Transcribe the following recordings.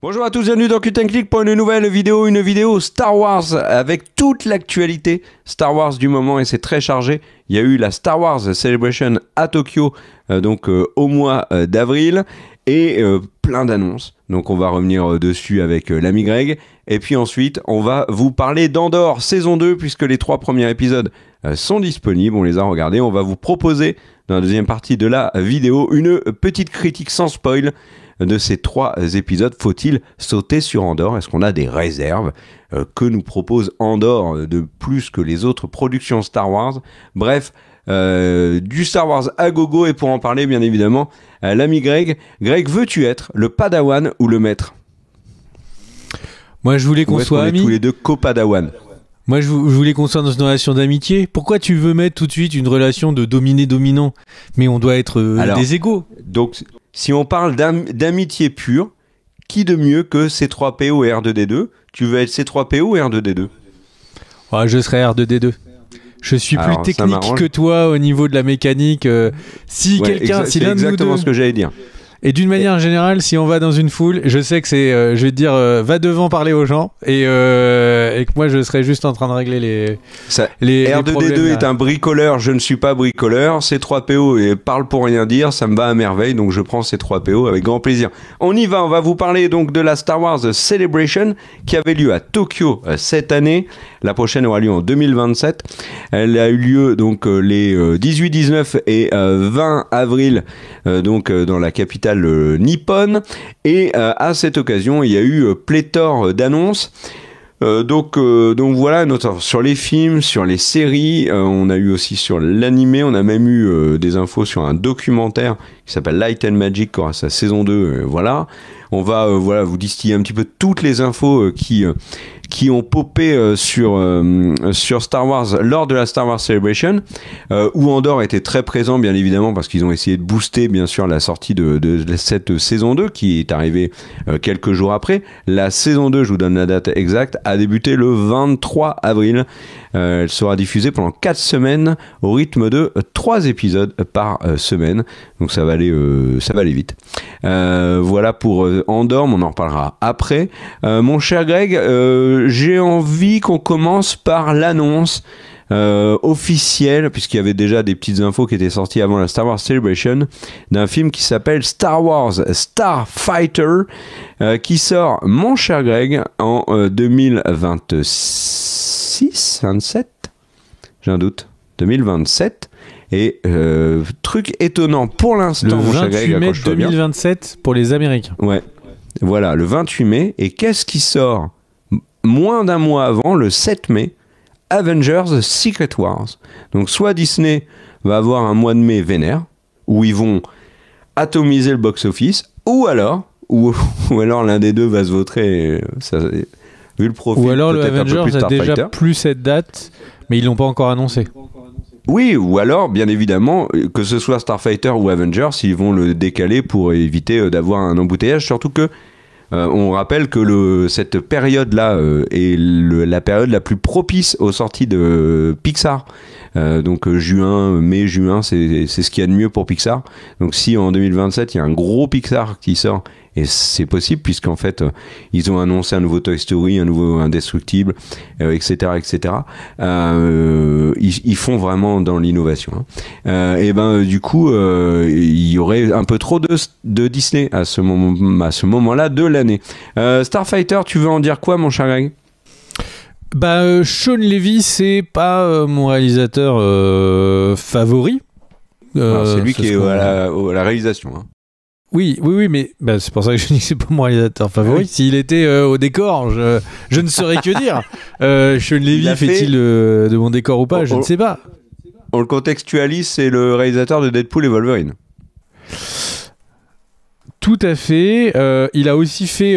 Bonjour à tous, bienvenue dans Cut & Click pour une nouvelle vidéo, Star Wars avec toute l'actualité Star Wars du moment et c'est très chargé. Il y a eu la Star Wars Celebration à Tokyo au mois d'avril et plein d'annonces. Donc on va revenir dessus avec l'ami Greg et puis ensuite on va vous parler d'Andor saison 2 puisque les 3 premiers épisodes sont disponibles, on les a regardés. On va vous proposer dans la deuxième partie de la vidéo une petite critique sans spoil de ces 3 épisodes. Faut-il sauter sur Andor? Est-ce qu'on a des réserves? Que nous propose Andor de plus que les autres productions Star Wars? Bref, du Star Wars à gogo. Et pour en parler, bien évidemment, l'ami Greg. Greg, veux-tu être le Padawan ou le maître? Moi, je voulais qu'on soit amis. Tous les deux co-Padawan. Moi, je voulais qu'on soit dans une relation d'amitié. Pourquoi tu veux mettre tout de suite une relation de dominé-dominant? Mais on doit être des égaux. Donc, si on parle d'amitié pure, qui de mieux que C3PO et R2D2? Tu veux être C3PO ou R2D2? Je serai R2D2. Je suis plus technique que toi au niveau de la mécanique. Si l'un de nous deux... C'est exactement ce que j'allais dire. Et d'une manière générale, si on va dans une foule, je sais que c'est, je vais te dire, va devant parler aux gens et que moi je serai juste en train de régler les R2D2 est un bricoleur, je ne suis pas bricoleur. C3PO parle pour rien dire, ça me va à merveille, donc je prends C3PO avec grand plaisir. On y va, on va vous parler donc de la Star Wars Celebration qui avait lieu à Tokyo cette année. La prochaine aura lieu en 2027. Elle a eu lieu donc les 18, 19 et 20 avril dans la capitale nippone et à cette occasion il y a eu pléthore d'annonces. Donc voilà, notamment sur les films, sur les séries, on a eu aussi sur l'animé, on a même eu des infos sur un documentaire qui s'appelle Light and Magic qui aura sa saison 2, voilà. On va vous distiller un petit peu toutes les infos qui ont popé sur Star Wars lors de la Star Wars Celebration, où Andor était très présent bien évidemment parce qu'ils ont essayé de booster bien sûr la sortie de cette saison 2 qui est arrivée quelques jours après. La saison 2, je vous donne la date exacte, a débuté le 23 avril. Elle sera diffusée pendant 4 semaines au rythme de 3 épisodes par semaine. Donc ça va aller vite. Voilà pour Andor, mais on en reparlera après. Mon cher Greg, j'ai envie qu'on commence par l'annonce officielle, puisqu'il y avait déjà des petites infos qui étaient sorties avant la Star Wars Celebration, d'un film qui s'appelle Star Wars Starfighter, qui sort, mon cher Greg, en 2026, 27, j'ai un doute, 2027. Et truc étonnant pour l'instant, mon cher Greg, le 28 mai 2027 pour les Américains. Ouais, voilà, le 28 mai. Et qu'est-ce qui sort moins d'un mois avant, le 7 mai? Avengers Secret Wars. Donc soit Disney va avoir un mois de mai vénère, où ils vont atomiser le box-office, ou alors l'un des deux va se vautrer, vu le profil. Ou alors le Avengers a déjà plus cette date, mais ils l'ont pas encore annoncé. Oui, ou alors, bien évidemment, que ce soit Starfighter ou Avengers, ils vont le décaler pour éviter d'avoir un embouteillage, surtout que on rappelle que cette période-là est la période la plus propice aux sorties de Pixar. Donc mai, juin, c'est ce qu'il y a de mieux pour Pixar. Donc si en 2027, il y a un gros Pixar qui sort, et c'est possible puisqu'en fait, ils ont annoncé un nouveau Toy Story, un nouveau Indestructible, etc. Ils font vraiment dans l'innovation. Et du coup, il y aurait un peu trop de Disney à ce moment-là de l'année. Starfighter, tu veux en dire quoi, mon cher Greg? Shawn Levy, c'est pas mon réalisateur favori. C'est lui qui est à la réalisation. Hein. Oui, mais c'est pour ça que je dis que c'est pas mon réalisateur favori. Oui. S'il était au décor, je ne saurais que dire. Shawn Levy fait-il de mon décor ou pas? Je ne sais pas. On le contextualise, c'est le réalisateur de Deadpool et Wolverine. Tout à fait. Il a aussi fait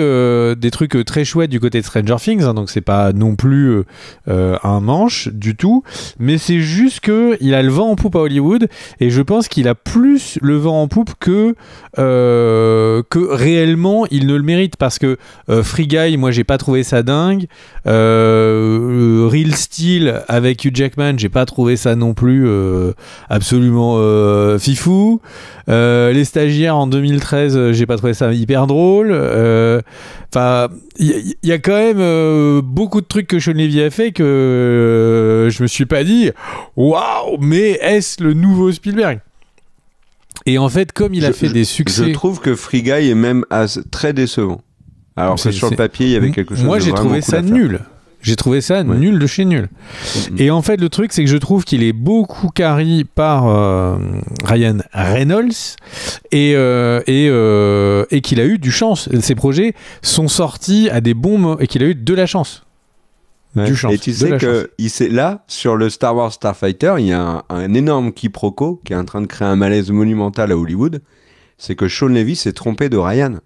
des trucs très chouettes du côté de Stranger Things, hein, donc c'est pas non plus un manche du tout, mais c'est juste que il a le vent en poupe à Hollywood, et je pense qu'il a plus le vent en poupe que réellement il ne le mérite, parce que Free Guy, moi j'ai pas trouvé ça dingue. Real Steel avec Hugh Jackman, j'ai pas trouvé ça non plus absolument fifou. Les Stagiaires en 2013, j'ai pas trouvé ça hyper drôle. Enfin, il y a quand même beaucoup de trucs que Sean Levy a fait que je me suis pas dit waouh, mais est-ce le nouveau Spielberg? Et en fait, comme il a fait des succès, je trouve que Free Guy est même très décevant. Alors que sur le papier, il y avait quelque chose. Moi, j'ai trouvé ça nul. J'ai trouvé ça nul de chez nul. Et en fait, le truc, c'est que je trouve qu'il est beaucoup carry par Ryan Reynolds et qu'il a eu du chance. Ses projets sont sortis à des bons moments et qu'il a eu de la chance. Ouais. Du chance. Et tu sais que là, sur le Star Wars Starfighter, il y a un énorme quiproquo qui est en train de créer un malaise monumental à Hollywood. C'est que Sean Levy s'est trompé de Ryan.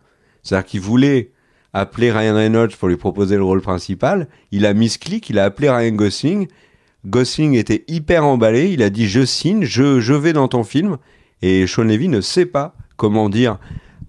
C'est-à-dire qu'il voulait appeler Ryan Reynolds pour lui proposer le rôle principal. Il a misclick, il a appelé Ryan Gosling. Gosling était hyper emballé. Il a dit « Je signe, je vais dans ton film ». Et Sean Levy ne sait pas comment dire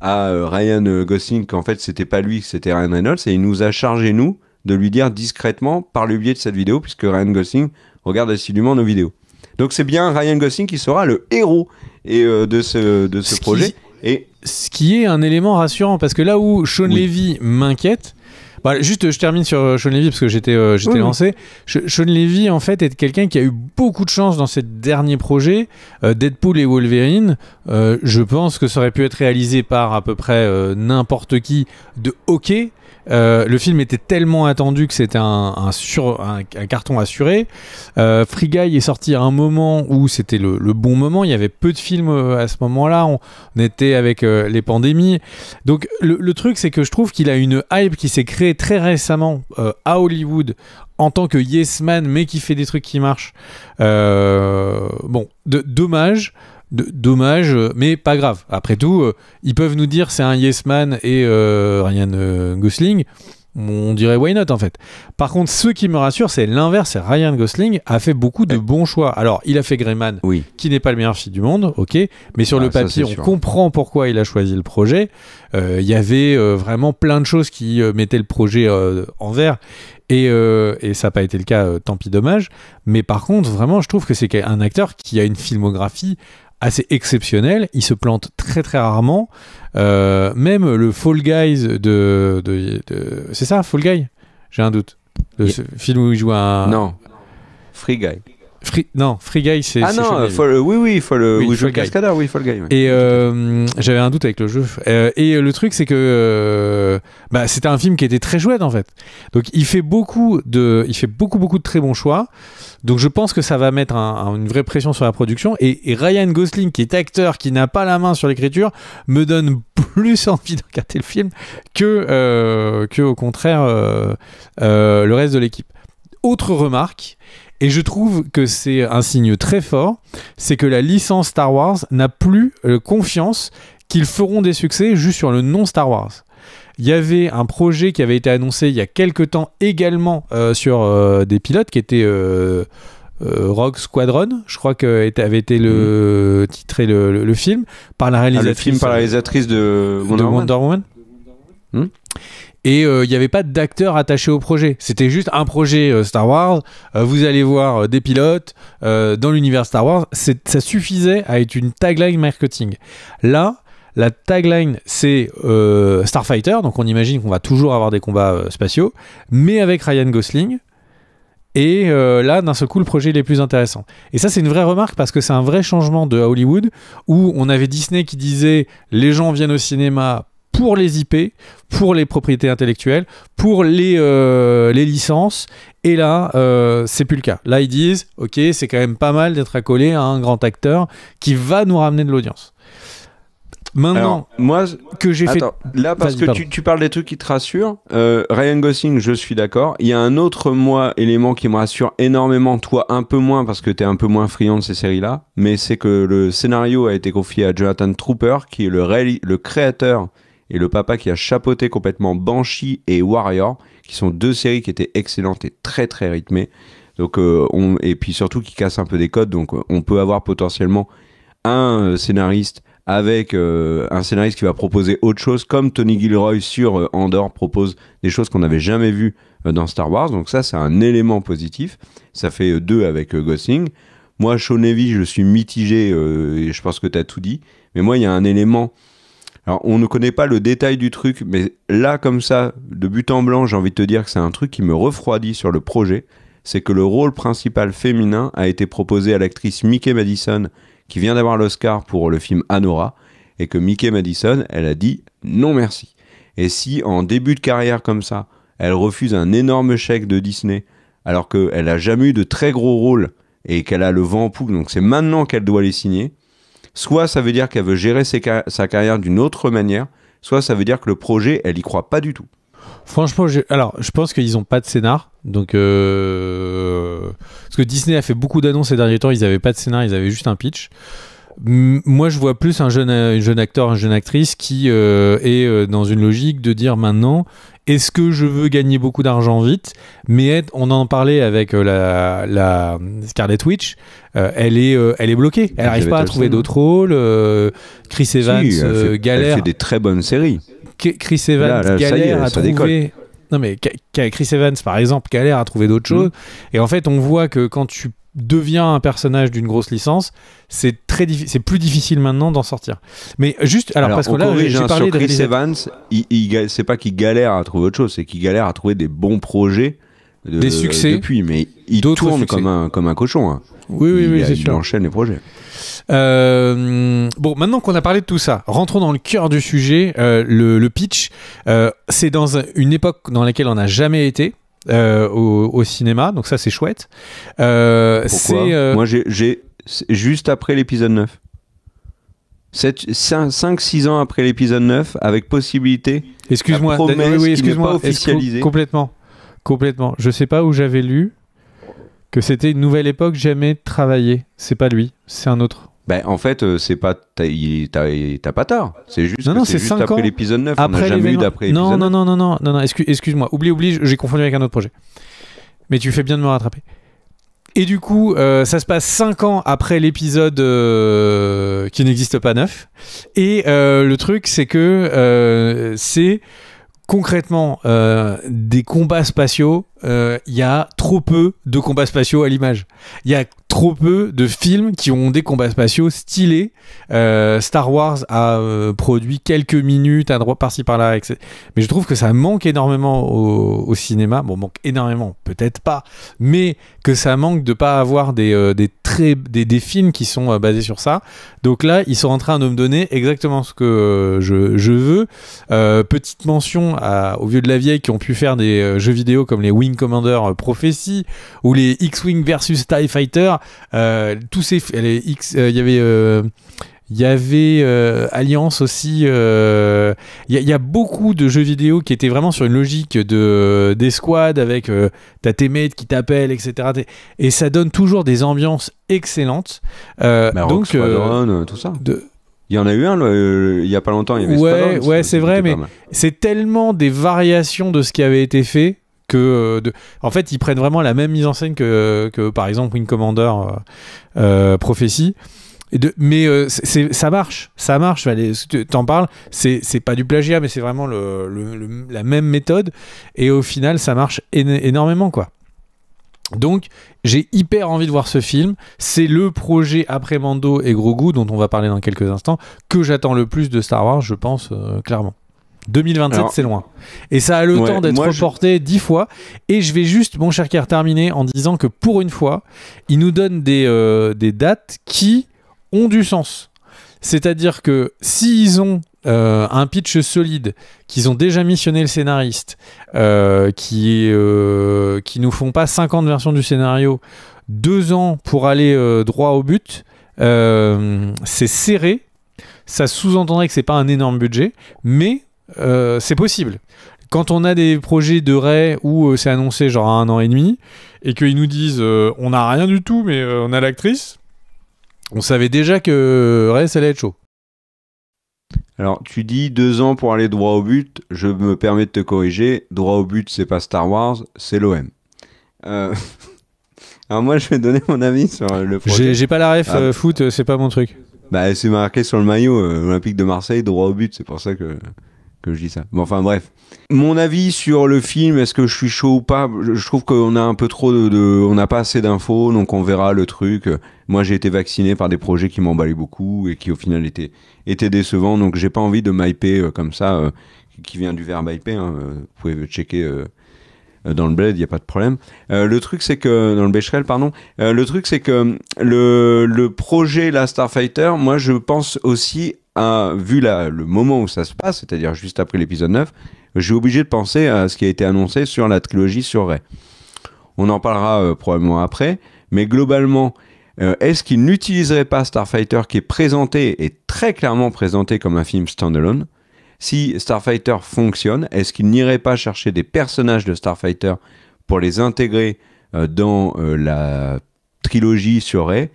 à Ryan Gosling qu'en fait, c'était pas lui, que c'était Ryan Reynolds. Et il nous a chargé, nous, de lui dire discrètement par le biais de cette vidéo, puisque Ryan Gosling regarde assidûment nos vidéos. Donc c'est bien Ryan Gosling qui sera le héros de ce projet. Et ce qui est un élément rassurant, parce que là où Sean Levy m'inquiète, juste je termine sur Sean Levy parce que j'étais lancé. Sean Levy en fait est quelqu'un qui a eu beaucoup de chance dans ses derniers projets. Deadpool et Wolverine, je pense que ça aurait pu être réalisé par à peu près n'importe qui de hockey. Le film était tellement attendu que c'était un carton assuré. Free Guy est sorti à un moment où c'était le bon moment. Il y avait peu de films à ce moment-là. On était avec les pandémies. Donc le truc, c'est que je trouve qu'il a une hype qui s'est créée très récemment à Hollywood en tant que yes man, mais qui fait des trucs qui marchent. Dommage, mais pas grave. Après tout, ils peuvent nous dire c'est un yes man et Ryan Gosling. On dirait why not en fait. Par contre, ce qui me rassure, c'est l'inverse. C'est Ryan Gosling a fait beaucoup de bons choix. Alors, il a fait Greyman, qui n'est pas le meilleur film du monde, ok. Mais sur le papier, on comprend pourquoi il a choisi le projet. Il y avait vraiment plein de choses qui mettaient le projet en vert. Et ça n'a pas été le cas, tant pis, dommage. Mais par contre, vraiment, je trouve que c'est un acteur qui a une filmographie assez exceptionnelle. Il se plante très très rarement. Même le Fall Guys c'est ça, Fall Guy? J'ai un doute. Ce film où il joue un... Non, Free Guy. Free Guy, c'est... Ah non, Fall Cascadeur, Fall Guy. Ouais. Et j'avais un doute avec le jeu. Et le truc, c'est que c'était un film qui était très chouette, en fait. Donc, il fait beaucoup de très bons choix. Donc, je pense que ça va mettre une vraie pression sur la production. Et Ryan Gosling, qui est acteur, qui n'a pas la main sur l'écriture, me donne plus envie de regarder le film que au contraire, le reste de l'équipe. Autre remarque, et je trouve que c'est un signe très fort, c'est que la licence Star Wars n'a plus confiance qu'ils feront des succès juste sur le nom Star Wars. Il y avait un projet qui avait été annoncé il y a quelques temps également sur des pilotes qui étaient Rogue Squadron, je crois que avait été titré le film par la réalisatrice, de Wonder Woman. Et il n'y avait pas d'acteurs attachés au projet. C'était juste un projet Star Wars. Vous allez voir des pilotes dans l'univers Star Wars. Ça suffisait à être une tagline marketing. Là, la tagline, c'est Starfighter. Donc on imagine qu'on va toujours avoir des combats spatiaux, mais avec Ryan Gosling. Et là, d'un seul coup, le projet il est plus intéressant. Et ça, c'est une vraie remarque parce que c'est un vrai changement de Hollywood où on avait Disney qui disait les gens viennent au cinéma pour les IP, pour les propriétés intellectuelles, pour les licences. Et là, c'est plus le cas. Là, ils disent, ok, c'est quand même pas mal d'être accolé à un grand acteur qui va nous ramener de l'audience. Maintenant, moi, que j'ai fait... Là, parce que tu parles des trucs qui te rassurent. Ryan Gosling, je suis d'accord. Il y a un autre, élément qui me rassure énormément. Toi, un peu moins, parce que t'es un peu moins friand de ces séries-là. Mais c'est que le scénario a été confié à Jonathan Trooper, qui est le créateur et le papa qui a chapeauté complètement Banshee et Warrior, qui sont deux séries qui étaient excellentes et très très rythmées. Donc, et puis surtout qui cassent un peu des codes. Donc on peut avoir potentiellement un scénariste avec un scénariste qui va proposer autre chose, comme Tony Gilroy sur Andor propose des choses qu'on n'avait jamais vues dans Star Wars. Donc ça, c'est un élément positif. Ça fait 2 avec Gosling. Moi, Sean Levy, je suis mitigé, et je pense que tu as tout dit. Mais moi, il y a un élément... Alors, on ne connaît pas le détail du truc, mais là, comme ça, de but en blanc, j'ai envie de te dire que c'est un truc qui me refroidit sur le projet. C'est que le rôle principal féminin a été proposé à l'actrice Mickey Madison, qui vient d'avoir l'Oscar pour le film Anora, et que Mickey Madison, elle a dit non merci. Et si en début de carrière comme ça, elle refuse un énorme chèque de Disney, alors qu'elle n'a jamais eu de très gros rôles et qu'elle a le vent en poupe, donc c'est maintenant qu'elle doit les signer, soit ça veut dire qu'elle veut gérer sa carrière d'une autre manière, soit ça veut dire que le projet, elle y croit pas du tout. Franchement, je pense qu'ils n'ont pas de scénar. Donc, parce que Disney a fait beaucoup d'annonces ces derniers temps, ils n'avaient pas de scénar, ils avaient juste un pitch. Moi, je vois plus un jeune acteur, une jeune actrice qui est dans une logique de dire maintenant, est-ce que je veux gagner beaucoup d'argent vite, mais on en parlait avec la Scarlet Witch, elle est bloquée, elle n'arrive pas à trouver d'autres rôles. Chris Evans galère. Elle fait des très bonnes séries. Chris Evans galère à trouver. Non mais Chris Evans par exemple galère à trouver d'autres choses. Et en fait on voit que quand tu deviens un personnage d'une grosse licence, c'est plus difficile maintenant d'en sortir. Mais juste alors parce que là j'ai parlé de Chris Evans, c'est pas qu'il galère à trouver autre chose, c'est qu'il galère à trouver des bons projets, des succès depuis, mais il tourne comme un cochon. Hein. Oui, c'est sûr. Il enchaîne les projets. Bon, maintenant qu'on a parlé de tout ça, rentrons dans le cœur du sujet. Le pitch, c'est dans une époque dans laquelle on n'a jamais été au cinéma, donc ça c'est chouette. Pourquoi Moi j'ai juste après l'épisode 9. 5-6 ans après l'épisode 9, avec possibilité. Excuse-moi, excuse-moi, pas officialisé. Complètement. Je sais pas où j'avais lu que c'était une nouvelle époque jamais travaillée. C'est pas lui, c'est un autre. Ben, en fait, c'est pas t'as pas tard. C'est juste c'est juste 5 après ans l'épisode 9. On n'a jamais eu d'après l'épisode 9. Non, excuse-moi. Oublie, j'ai confondu avec un autre projet. Mais tu fais bien de me rattraper. Et du coup, ça se passe 5 ans après l'épisode qui n'existe pas 9. Et le truc, c'est que c'est concrètement des combats spatiaux. Il y a trop peu de combats spatiaux à l'image. Il y a trop peu de films qui ont des combats spatiaux stylés. Star Wars a produit quelques minutes à droite par-ci par-là, etc. Mais je trouve que ça manque énormément au cinéma. Bon, manque énormément, peut-être pas, mais que ça manque de pas avoir des films qui sont basés sur ça. Donc là, ils sont en train de me donner exactement ce que je veux. Petite mention aux vieux de la vieille qui ont pu faire des jeux vidéo comme les Wing Commander Prophecy ou les X-Wing versus TIE Fighter. Tous ces il y avait Alliance aussi. Il y a beaucoup de jeux vidéo qui étaient vraiment sur une logique d'escouade avec t'as tes mates qui t'appellent, etc. Et ça donne toujours des ambiances excellentes. Donc tout ça. Il y en a eu un il y a pas longtemps. Il y avait ouais, c'est vrai, mais c'est tellement des variations de ce qui avait été fait. En fait, ils prennent vraiment la même mise en scène que par exemple Wing Commander Prophecy. Mais ça marche. T'en parles, c'est pas du plagiat, mais c'est vraiment la même méthode. Et au final, ça marche énormément, quoi. Donc, j'ai hyper envie de voir ce film. C'est le projet après Mando et Grogu, dont on va parler dans quelques instants, que j'attends le plus de Star Wars, je pense, clairement. 2027, alors, c'est loin. Et ça a le temps d'être reporté 10 fois. Et je vais juste, mon cher Kerr, terminer en disant que pour une fois, ils nous donnent des dates qui ont du sens. C'est-à-dire que s'ils ont un pitch solide, qu'ils ont déjà missionné le scénariste, qui nous font pas 50 versions du scénario, 2 ans pour aller droit au but, c'est serré. Ça sous-entendrait que c'est pas un énorme budget, mais c'est possible. Quand on a des projets de Rey où c'est annoncé genre à 1 an et demi et qu'ils nous disent on n'a rien du tout mais on a l'actrice, on savait déjà que Rey ça allait être chaud. Alors tu dis 2 ans pour aller droit au but, je me permets de te corriger, droit au but c'est pas Star Wars, c'est l'OM. Alors moi je vais donner mon avis sur le projet. J'ai pas la ref, foot c'est pas mon truc. Bah c'est marqué sur le maillot Olympique de Marseille, droit au but, c'est pour ça que je dis ça. Bon, enfin bref. Mon avis sur le film, est-ce que je suis chaud ou pas ? Je trouve qu'on a un peu trop on n'a pas assez d'infos, donc on verra le truc. Moi j'ai été vacciné par des projets qui m'emballaient beaucoup et qui au final étaient décevants, donc j'ai pas envie de m'hyper comme ça qui vient du verbe hyper, hein, vous pouvez checker dans le bled, il n'y a pas de problème. Le truc, c'est que dans le Becherel, pardon. Le truc, c'est que le projet la Starfighter, moi, je pense aussi vu le moment où ça se passe, c'est-à-dire juste après l'épisode 9, j'ai obligé de penser à ce qui a été annoncé sur la trilogie sur Rey. On en parlera probablement après, mais globalement, est-ce qu'il n'utiliserait pas Starfighter qui est présenté et très clairement présenté comme un film standalone? Si Starfighter fonctionne, est-ce qu'il n'irait pas chercher des personnages de Starfighter pour les intégrer dans la trilogie sur Rey?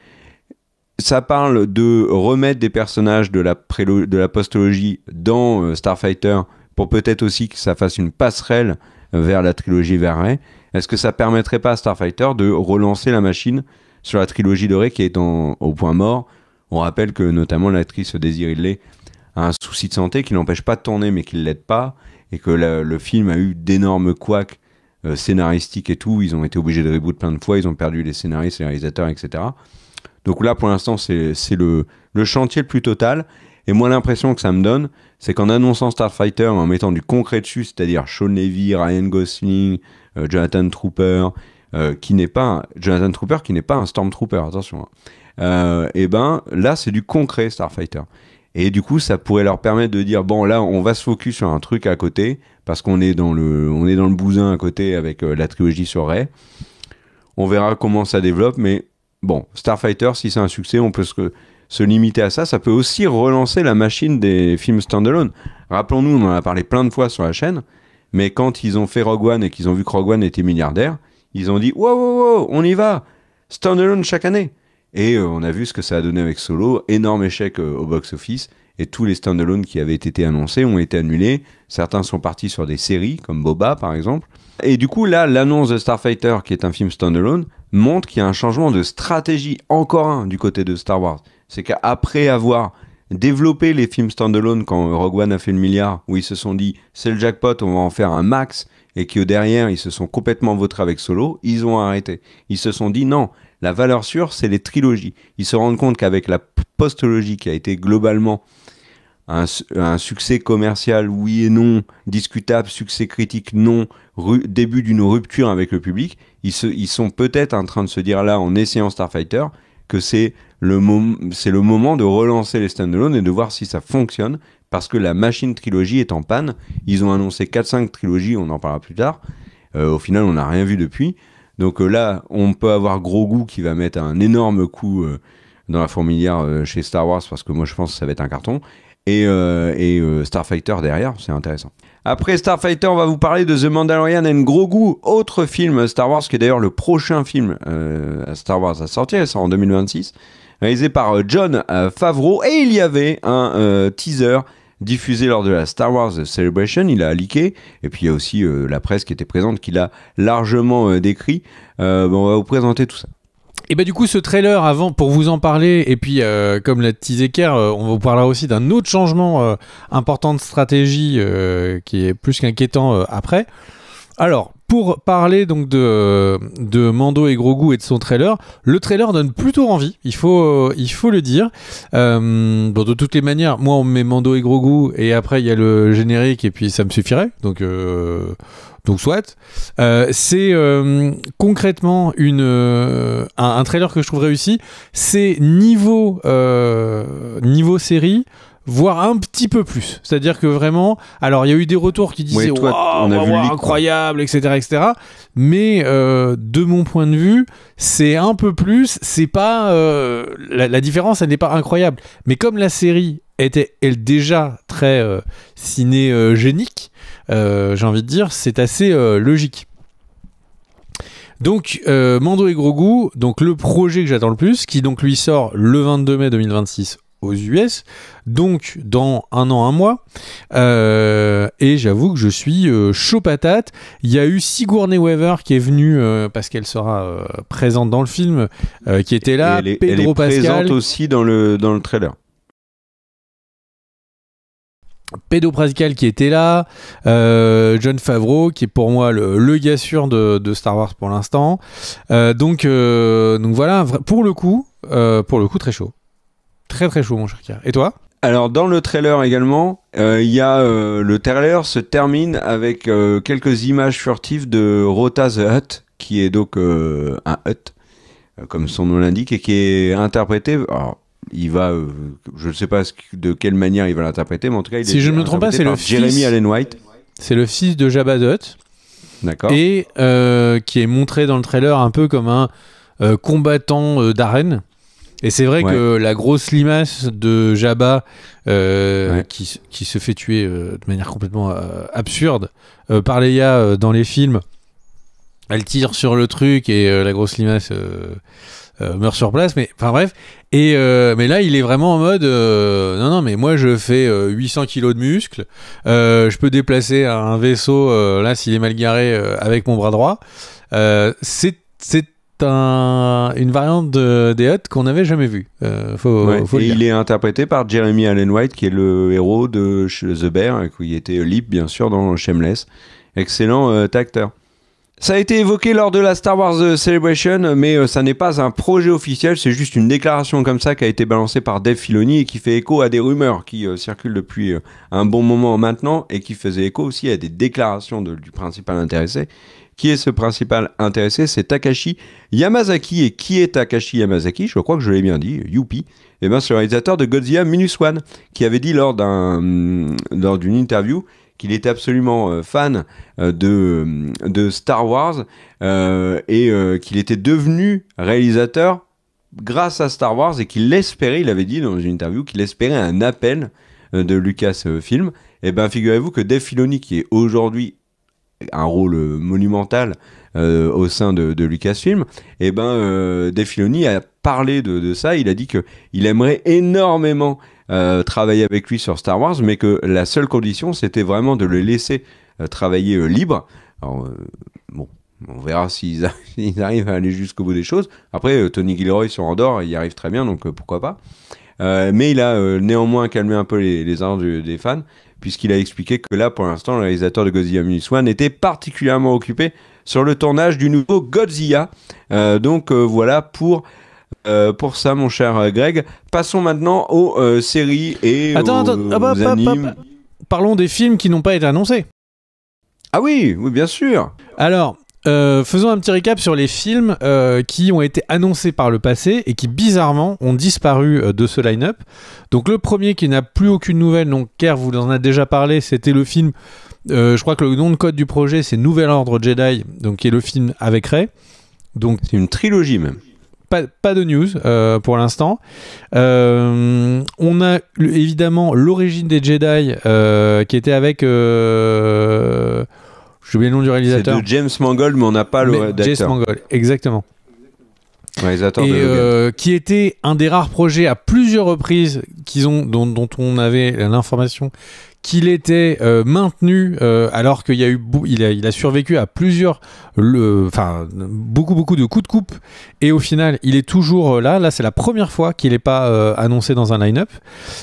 Ça parle de remettre des personnages de la postologie dans Starfighter pour peut-être aussi que ça fasse une passerelle vers la trilogie vers Rey. Est-ce que ça permettrait pas à Starfighter de relancer la machine sur la trilogie de Rey qui est au point mort? On rappelle que notamment l'actrice Daisy Ridley a un souci de santé qui l'empêche pas de tourner mais qui ne l'aide pas, et que le film a eu d'énormes couacs scénaristiques et tout. Ils ont été obligés de reboot plein de fois, ils ont perdu les scénaristes, les réalisateurs, etc. Donc là, pour l'instant, c'est le chantier le plus total. Et moi, l'impression que ça me donne, c'est qu'en annonçant Starfighter, en mettant du concret dessus, c'est-à-dire Sean Levy, Ryan Gosling, Jonathan Trooper, qui n'est pas un Stormtrooper, attention. Et ben là, c'est du concret Starfighter. Et du coup, ça pourrait leur permettre de dire bon, là, on va se focus sur un truc à côté parce qu'on est dans le bousin à côté avec la trilogie sur Rey. On verra comment ça développe, mais bon, Starfighter, si c'est un succès, on peut se limiter à ça. Ça peut aussi relancer la machine des films standalone. Rappelons-nous, on en a parlé plein de fois sur la chaîne, mais quand ils ont fait Rogue One et qu'ils ont vu que Rogue One était milliardaire, ils ont dit wow, on y va, standalone chaque année. Et on a vu ce que ça a donné avec Solo, énorme échec au box-office, et tous les standalone qui avaient été annoncés ont été annulés. Certains sont partis sur des séries, comme Boba par exemple. Et du coup, là, l'annonce de Starfighter, qui est un film standalone, montre qu'il y a un changement de stratégie, encore un, du côté de Star Wars. C'est qu'après avoir développé les films standalone, quand Rogue One a fait le milliard, où ils se sont dit, c'est le jackpot, on va en faire un max, et que derrière, ils se sont complètement vautrés avec Solo, ils ont arrêté. Ils se sont dit, non, la valeur sûre, c'est les trilogies. Ils se rendent compte qu'avec la postologie, qui a été globalement un succès commercial, oui et non, discutable, succès critique, non, début d'une rupture avec le public, ils sont peut-être en train de se dire là, en essayant Starfighter, que c'est le moment de relancer les standalone et de voir si ça fonctionne, parce que la machine trilogie est en panne. Ils ont annoncé 4-5 trilogies, on en parlera plus tard. Au final, on n'a rien vu depuis. Donc là, on peut avoir Grogu qui va mettre un énorme coup dans la fourmilière chez Star Wars, parce que moi je pense que ça va être un carton. Et Starfighter derrière, c'est intéressant. Après Starfighter, on va vous parler de The Mandalorian and Grogu, autre film Star Wars, qui est d'ailleurs le prochain film Star Wars à sortir, ça en 2026, réalisé par Jon Favreau, et il y avait un teaser diffusé lors de la Star Wars Celebration, il a leaké, et puis il y a aussi la presse qui était présente, qui l'a largement décrit. On va vous présenter tout ça. Et bah du coup ce trailer, avant, pour vous en parler, et puis comme l'a teasé Kerr, on vous parlera aussi d'un autre changement important de stratégie qui est plus qu'inquiétant après. Alors, pour parler donc de Mando et Grogu et de son trailer, le trailer donne plutôt envie, il faut le dire. Bon, de toutes les manières, moi on me met Mando et Grogu et après il y a le générique et puis ça me suffirait. Donc soit. C'est concrètement un trailer que je trouve réussi. C'est niveau série, voire un petit peu plus. C'est-à-dire que vraiment, alors il y a eu des retours qui disaient on a vu incroyable, etc. Mais de mon point de vue, c'est un peu plus. C'est pas la différence, elle n'est pas incroyable. Mais comme la série était elle déjà très cinégénique, j'ai envie de dire, c'est assez logique. Donc Mando et Grogu, donc le projet que j'attends le plus, qui donc lui sort le 22 mai 2026 aux US, donc dans un an, un mois, et j'avoue que je suis chaud patate. Il y a eu Sigourney Weaver qui est venue parce qu'elle sera présente dans le film, qui était là. Elle Pedro est Pascal présente aussi dans le trailer. Pedro Pascal qui était là, Jon Favreau qui est pour moi le gars sûr de Star Wars pour l'instant. Donc voilà, pour le coup très chaud. Très très chaud mon cher Pierre. Et toi ? Alors dans le trailer également, le trailer se termine avec quelques images furtives de Rota the Hutt, qui est donc un Hutt, comme son nom l'indique, et qui est interprété. Alors, je ne sais pas de quelle manière il va l'interpréter, mais en tout cas, si je ne me trompe pas, c'est le Jeremy Allen White. C'est le fils de Jabba the Hutt. D'accord. Et qui est montré dans le trailer un peu comme un combattant d'arène. Et c'est vrai que la grosse limace de Jabba qui se fait tuer de manière complètement absurde par Leia dans les films, elle tire sur le truc et la grosse limace meurt sur place, mais enfin bref. Et mais là il est vraiment en mode non mais moi je fais 800 kilos de muscles, je peux déplacer un vaisseau là s'il est mal garé avec mon bras droit. C'est une variante des Hutt qu'on n'avait jamais vue. Faut et il est interprété par Jeremy Allen White, qui est le héros de The Bear, qui était Lip bien sûr dans Shameless. Excellent acteur. Ça a été évoqué lors de la Star Wars Celebration, mais ça n'est pas un projet officiel, c'est juste une déclaration comme ça qui a été balancée par Dave Filoni et qui fait écho à des rumeurs qui circulent depuis un bon moment maintenant et qui faisaient écho aussi à des déclarations du principal intéressé. Qui est ce principal intéressé? C'est Takashi Yamazaki. Et qui est Takashi Yamazaki? Je crois que je l'ai bien dit, youpi. Eh ben, c'est le réalisateur de Godzilla Minus One, qui avait dit lors d'une interview qu'il était absolument fan de Star Wars et qu'il était devenu réalisateur grâce à Star Wars et qu'il espérait, il avait dit dans une interview, qu'il espérait un appel de Lucasfilm. Et ben, figurez-vous que Dave Filoni, qui est aujourd'hui un rôle monumental au sein de Lucasfilm, et Dave Filoni a parlé de ça. Il a dit qu'il aimerait énormément travailler avec lui sur Star Wars, mais que la seule condition c'était vraiment de le laisser travailler libre. Alors, bon, on verra s'ils arrivent à aller jusqu'au bout des choses. Après, Tony Gilroy sur Andor, il y arrive très bien, donc pourquoi pas. Mais il a néanmoins calmé un peu les ardeurs des fans, puisqu'il a expliqué que là, pour l'instant, le réalisateur de Godzilla Minus One était particulièrement occupé sur le tournage du nouveau Godzilla. Donc voilà pour ça, mon cher Greg. Passons maintenant aux séries et aux animes. Parlons des films qui n'ont pas été annoncés. Ah oui, bien sûr. Alors, faisons un petit récap sur les films qui ont été annoncés par le passé et qui bizarrement ont disparu de ce line-up. Donc le premier qui n'a plus aucune nouvelle, donc Kerr vous en a déjà parlé, c'était le film, je crois que le nom de code du projet c'est Nouvel Ordre Jedi, donc qui est le film avec Rey. Donc c'est une trilogie même. Pas de news pour l'instant. On a évidemment l'origine des Jedi qui était avec... j'ai oublié le nom du réalisateur. C'est de James Mangold, mais on n'a pas le d'acteur. James Mangold, exactement. Réalisateur qui était un des rares projets à plusieurs reprises dont on avait l'information qu'il était maintenu alors qu'il y a eu il a survécu à plusieurs beaucoup de coups de coupe et au final il est toujours là c'est la première fois qu'il n'est pas annoncé dans un line-up.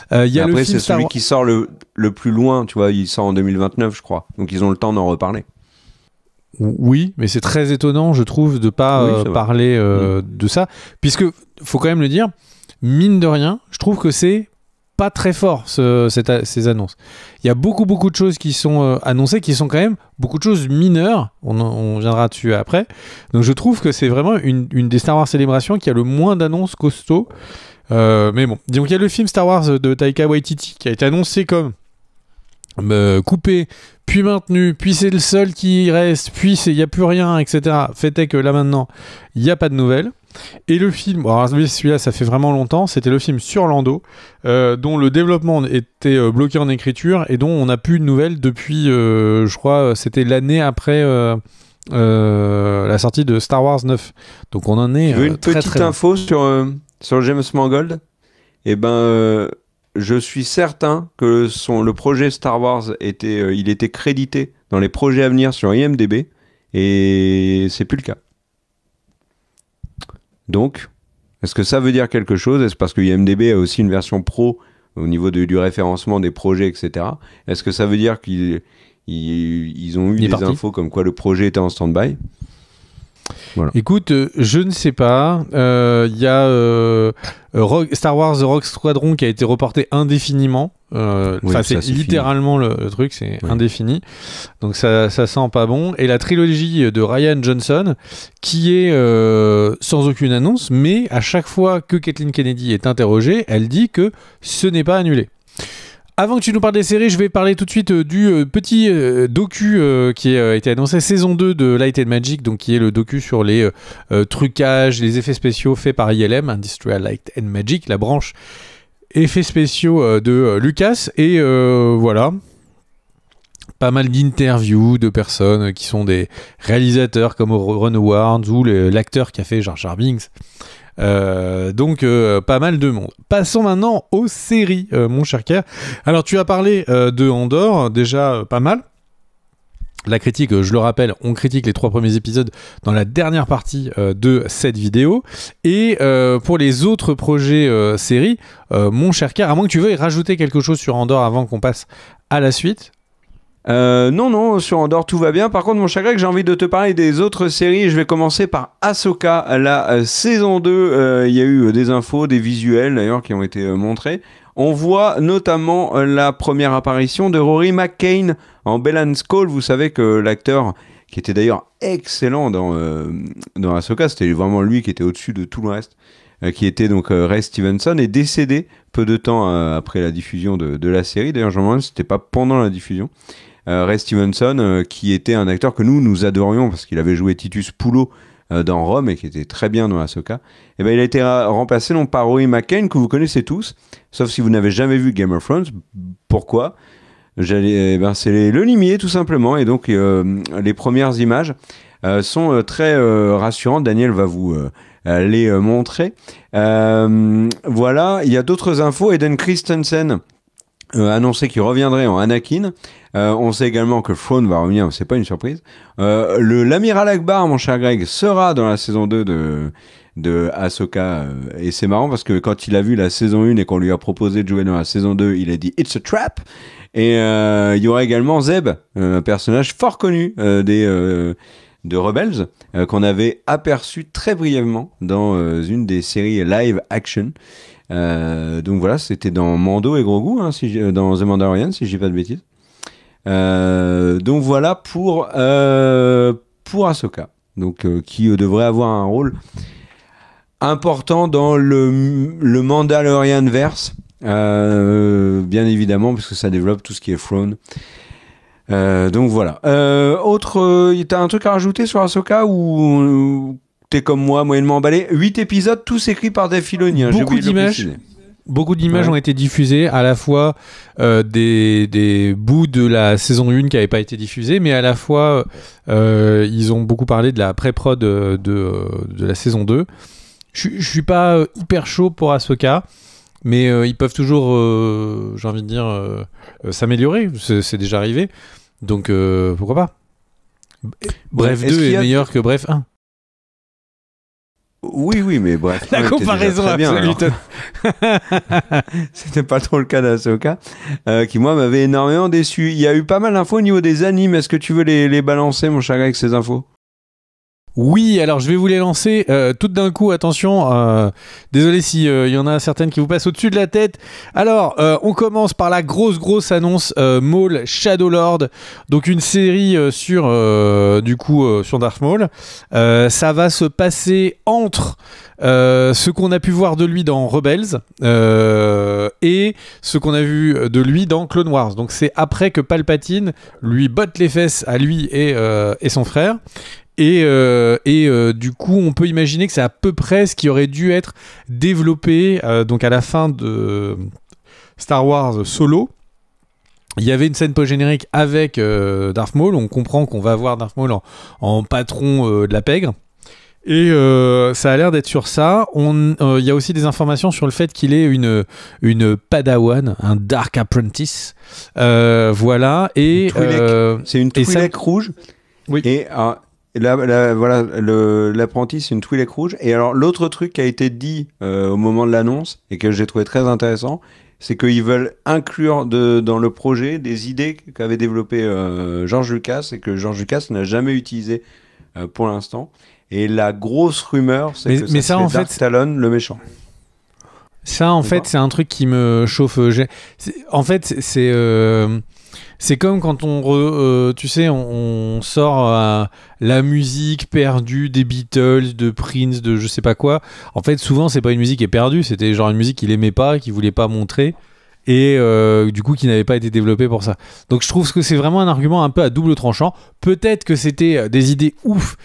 Après c'est celui qui sort le plus loin, tu vois, il sort en 2029 je crois, donc ils ont le temps d'en reparler. Oui, mais c'est très étonnant, je trouve, de ne pas parler de ça, puisque, faut quand même le dire, mine de rien, je trouve que c'est pas très fort, ces annonces. Il y a beaucoup de choses qui sont annoncées, qui sont quand même beaucoup de choses mineures, on viendra dessus après, donc je trouve que c'est vraiment une des Star Wars Célébration qui a le moins d'annonces costauds, mais bon. Donc il y a le film Star Wars de Taika Waititi, qui a été annoncé comme coupé, puis maintenu, puis c'est le seul qui reste, puis il n'y a plus rien, etc. Fait est que là maintenant, il n'y a pas de nouvelles. Et le film, alors celui-là ça fait vraiment longtemps, c'était le film sur Lando, dont le développement était bloqué en écriture et dont on n'a plus de nouvelles depuis, je crois, c'était l'année après la sortie de Star Wars 9. Donc on en est une très, petite très info sur James Mangold. Je suis certain que le projet Star Wars il était crédité dans les projets à venir sur IMDb et c'est plus le cas. Donc, est-ce que ça veut dire quelque chose? Est-ce parce que IMDb a aussi une version pro au niveau du référencement des projets, etc. Est-ce que ça veut dire qu'ils ont eu des infos comme quoi le projet était en stand-by? Voilà. Écoute, je ne sais pas. Il y a Star Wars The Rogue Squadron qui a été reporté indéfiniment. C'est littéralement le truc, c'est indéfini. Donc ça sent pas bon. Et la trilogie de Rian Johnson qui est sans aucune annonce, mais à chaque fois que Kathleen Kennedy est interrogée, elle dit que ce n'est pas annulé. Avant que tu nous parles des séries, je vais parler tout de suite du petit docu qui a été annoncé, saison 2 de Light and Magic, donc qui est le docu sur les trucages, les effets spéciaux faits par ILM, Industrial Light and Magic, la branche effets spéciaux de Lucas. Et voilà, pas mal d'interviews de personnes qui sont des réalisateurs comme Ron Howard ou l'acteur qui a fait Jar Jar Binks. Donc pas mal de monde. Passons maintenant aux séries, mon cher Kerr. Alors tu as parlé de Andor, déjà pas mal. La critique, je le rappelle, on critique les 3 premiers épisodes dans la dernière partie de cette vidéo. Et pour les autres projets séries, mon cher Kerr, à moins que tu veuilles rajouter quelque chose sur Andor avant qu'on passe à la suite. Non, sur Andor tout va bien. Par contre, mon cher Greg, j'ai envie de te parler des autres séries. Je vais commencer par Ahsoka, la saison 2. Il y a eu des infos, des visuels d'ailleurs qui ont été montrés. On voit notamment la première apparition de Rory McCann en Belan Skoll. Vous savez que l'acteur, qui était d'ailleurs excellent dans Ahsoka, c'était vraiment lui qui était au-dessus de tout le reste, qui était donc Ray Stevenson, est décédé peu de temps après la diffusion de la série. D'ailleurs, je me demande si c'était pas pendant la diffusion. Ray Stevenson, qui était un acteur que nous adorions parce qu'il avait joué Titus Pulo dans Rome et qui était très bien dans Ahsoka. Et ben, il a été remplacé donc par Rory McCann, que vous connaissez tous, sauf si vous n'avez jamais vu Game of Thrones. Pourquoi ? C'est le limier tout simplement, et donc les premières images sont très rassurantes. Daniel va vous les montrer. Voilà, il y a d'autres infos. Hayden Christensen annoncé qu'il reviendrait en Anakin. On sait également que Thrawn va revenir, c'est pas une surprise. L'amiral Akbar, mon cher Greg, sera dans la saison 2 de Ahsoka. Et c'est marrant parce que quand il a vu la saison 1 et qu'on lui a proposé de jouer dans la saison 2, il a dit « It's a trap !» Et il y aura également Zeb, un personnage fort connu de Rebels, qu'on avait aperçu très brièvement dans une des séries live action. Donc voilà, c'était dans Mando et Grogu, dans The Mandalorian, si je dis pas de bêtises. Donc voilà pour Ahsoka, donc qui devrait avoir un rôle important dans le Mandalorian verse, bien évidemment, parce que ça développe tout ce qui est Throne. Donc voilà. T'as un truc à rajouter sur Ahsoka ou t'es comme moi, moyennement emballé? 8 épisodes, tous écrits par Dave Filoni. Beaucoup d'images ont été diffusées, à la fois des bouts de la saison 1 qui n'avaient pas été diffusés, mais à la fois ils ont beaucoup parlé de la pré-prod de la saison 2. Je suis pas hyper chaud pour Ahsoka, mais ils peuvent toujours, j'ai envie de dire, s'améliorer. C'est déjà arrivé, donc pourquoi pas. Bref 2 est meilleur que Bref 1. Oui, mais bref. La comparaison absolue. C'était pas trop le cas d'Ahsoka, qui moi m'avait énormément déçu. Il y a eu pas mal d'infos au niveau des animes. Est-ce que tu veux les balancer, mon cher avec ces infos? Oui, alors je vais vous les lancer toutes d'un coup, attention, désolé si y en a certaines qui vous passent au-dessus de la tête. Alors, on commence par la grosse annonce, Maul Shadowlord, donc une série sur Darth Maul. Ça va se passer entre ce qu'on a pu voir de lui dans Rebels et ce qu'on a vu de lui dans Clone Wars. Donc c'est après que Palpatine lui botte les fesses à lui et son frère. Et du coup, on peut imaginer que c'est à peu près ce qui aurait dû être développé donc à la fin de Star Wars Solo. Il y avait une scène post-générique avec Darth Maul. On comprend qu'on va voir Darth Maul en patron de la pègre. Et ça a l'air d'être sur ça. Il y a aussi des informations sur le fait qu'il est une Padawan, un Dark Apprentice. Voilà. Et c'est une Twi'lek rouge. Oui. Et voilà, l'apprenti, c'est une Twi'lek rouge. Et alors, l'autre truc qui a été dit au moment de l'annonce et que j'ai trouvé très intéressant, c'est qu'ils veulent inclure dans le projet des idées qu'avait développé George Lucas et que George Lucas n'a jamais utilisé pour l'instant. Et la grosse rumeur, c'est que mais ça ça, en Dark fait, Talon, le méchant. Ça, en fait, c'est un truc qui me chauffe. En fait, c'est comme quand tu sais, on sort la musique perdue des Beatles, de Prince, de je sais pas quoi. En fait, souvent, c'est pas une musique qui est perdue, c'était genre une musique qu'il aimait pas, qu'il voulait pas montrer. Et du coup qui n'avait pas été développé pour ça. Donc je trouve que c'est vraiment un argument un peu à double tranchant. Peut-être que c'était des idées ouf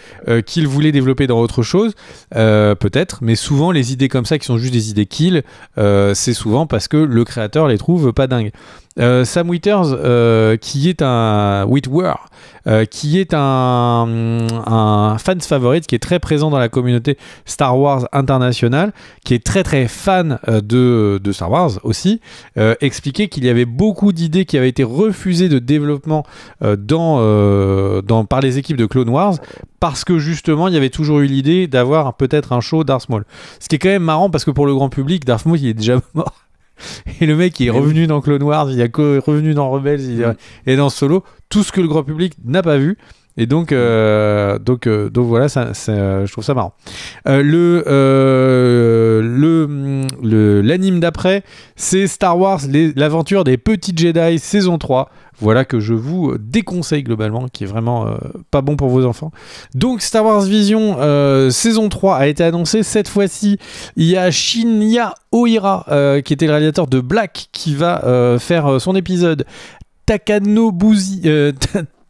qu'il voulait développer dans autre chose, peut-être, mais souvent les idées comme ça qui sont juste des idées kill, c'est souvent parce que le créateur les trouve pas dingues. Sam Withers, qui est un fan favorite, qui est très présent dans la communauté Star Wars internationale, qui est très très fan de Star Wars aussi, expliquait qu'il y avait beaucoup d'idées qui avaient été refusées de développement par les équipes de Clone Wars, parce que justement il y avait toujours eu l'idée d'avoir peut-être un show Darth Maul. Ce qui est quand même marrant, parce que pour le grand public, Darth Maul il est déjà mort. Et le mec il est revenu dans Clone Wars, il est revenu dans Rebels, et dans Solo, tout ce que le grand public n'a pas vu. Et donc voilà, je trouve ça marrant. L'anime d'après, c'est Star Wars, l'aventure des petits Jedi, saison 3. Voilà, que je vous déconseille globalement, qui est vraiment pas bon pour vos enfants. Donc Star Wars Vision saison 3 a été annoncée. Cette fois-ci, il y a Shinya Ohira, qui était le réalisateur de Black, qui va faire son épisode.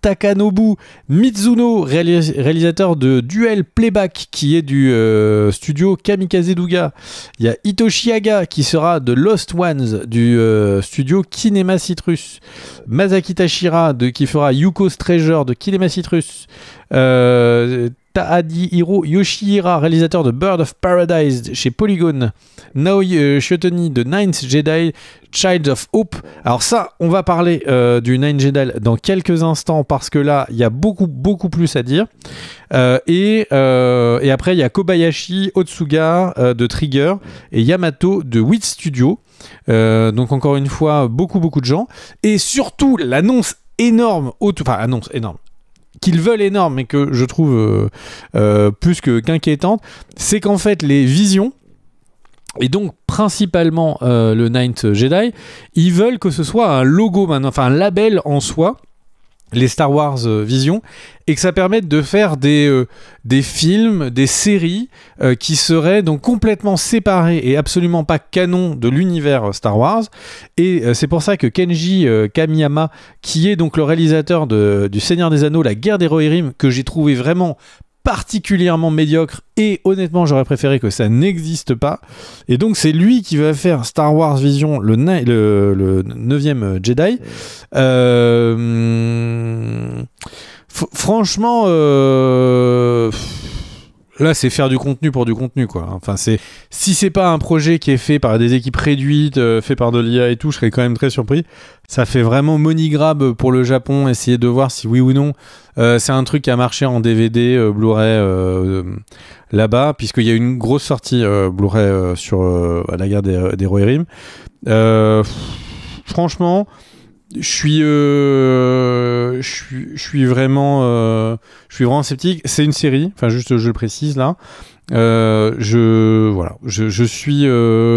Takanobu Mizuno, réalisateur de Duel Playback, qui est du studio Kamikaze Douga. Il y a Hitoshi Haga, qui sera de Lost Ones, du studio Kinema Citrus. Masaki Tashira, qui fera Yuko's Treasure, de Kinema Citrus. Tahadihiro Yoshihira, réalisateur de Bird of Paradise chez Polygon. Naoi Shotoni de Ninth Jedi, Child of Hope. Alors ça, on va parler du Ninth Jedi dans quelques instants, parce que là, il y a beaucoup, beaucoup plus à dire. Et après, il y a Kobayashi Otsuga de Trigger et Yamato de Wit Studio. Donc encore une fois, beaucoup, beaucoup de gens. Et surtout, l'annonce énorme, qu'ils veulent énorme, mais que je trouve plus qu'inquiétante, c'est qu'en fait les visions, et donc principalement le Ninth Jedi, ils veulent que ce soit un logo maintenant, enfin un label en soi, les Star Wars Vision, et que ça permette de faire des films, des séries qui seraient donc complètement séparés et absolument pas canon de l'univers Star Wars. Et c'est pour ça que Kenji Kamiyama, qui est donc le réalisateur du Seigneur des Anneaux, La Guerre des Rohirrim, que j'ai trouvé vraiment particulièrement médiocre, et honnêtement j'aurais préféré que ça n'existe pas, et donc c'est lui qui va faire Star Wars Vision, le 9e Jedi. Franchement là c'est faire du contenu pour du contenu, quoi. Enfin, si c'est pas un projet qui est fait par des équipes réduites, fait par de l'IA et tout, je serais quand même très surpris. Ça fait vraiment money grab pour le Japon, essayer de voir si oui ou non c'est un truc qui a marché en DVD, Blu-ray là-bas, puisqu'il y a une grosse sortie Blu-ray sur la guerre des Rohirrim. Franchement, je suis vraiment sceptique. C'est une série, enfin juste je le précise là. Je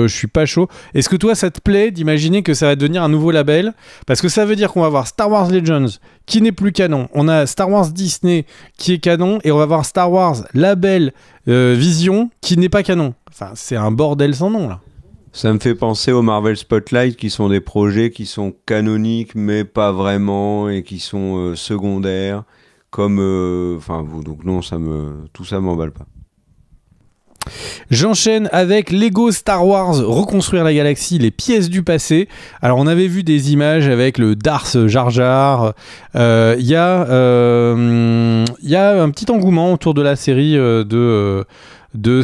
suis pas chaud. Est-ce que toi ça te plaît d'imaginer que ça va devenir un nouveau label? Parce que ça veut dire qu'on va avoir Star Wars Legends qui n'est plus canon, on a Star Wars Disney qui est canon, et on va avoir Star Wars label Vision qui n'est pas canon. Enfin, c'est un bordel sans nom là. Ça me fait penser aux Marvel Spotlight, qui sont des projets qui sont canoniques mais pas vraiment, et qui sont secondaires, comme donc non, tout ça m'emballe pas. J'enchaîne avec Lego Star Wars Reconstruire la galaxie, les pièces du passé. Alors on avait vu des images avec le Darth Jar Jar. Il y a un petit engouement autour de la série de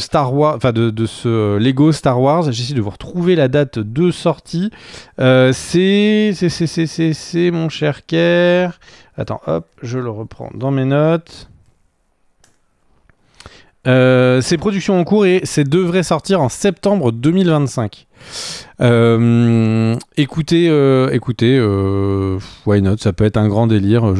Star Wars, enfin de ce Lego Star Wars. J'essaie de vous retrouver la date de sortie. C'est mon cher Kerr. Attends, hop, je le reprends dans mes notes. C'est production en cours, et c'est devrait sortir en septembre 2025. Écoutez, why not, ça peut être un grand délire.